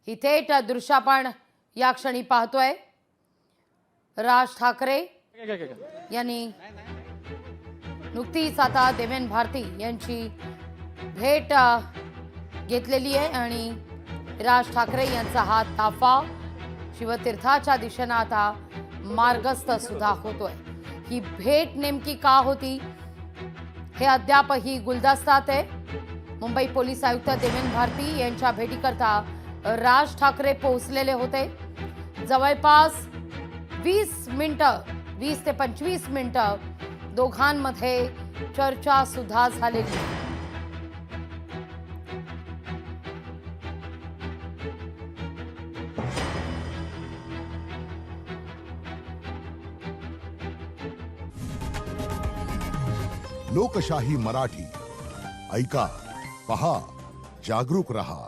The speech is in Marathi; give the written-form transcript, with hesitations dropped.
ही थेट दृश्य आपण या क्षणी पाहतोय। राज ठाकरे यांनी नुकतीच आता देवेंद्र भारती यांची भेट घेतलेली आहे आणि राज ठाकरे यांचा हा ताफा शिवतीर्थाच्या दिशेने आता मार्गस्थ सुद्धा होतोय। ही भेट नेमकी का होती हे अद्यापही गुलदस्त्यात आहे। मुंबई पोलीस आयुक्त देवेंद्र भारती यांच्या भेटीकरता राज ठाकरे पोहोचलेले होते। जवळपास 20 ते 25 मिनिटं दोघांमध्ये चर्चा सुद्धा झालेली। लोकशाही मराठी ऐका, पहा, जागरूक रहा।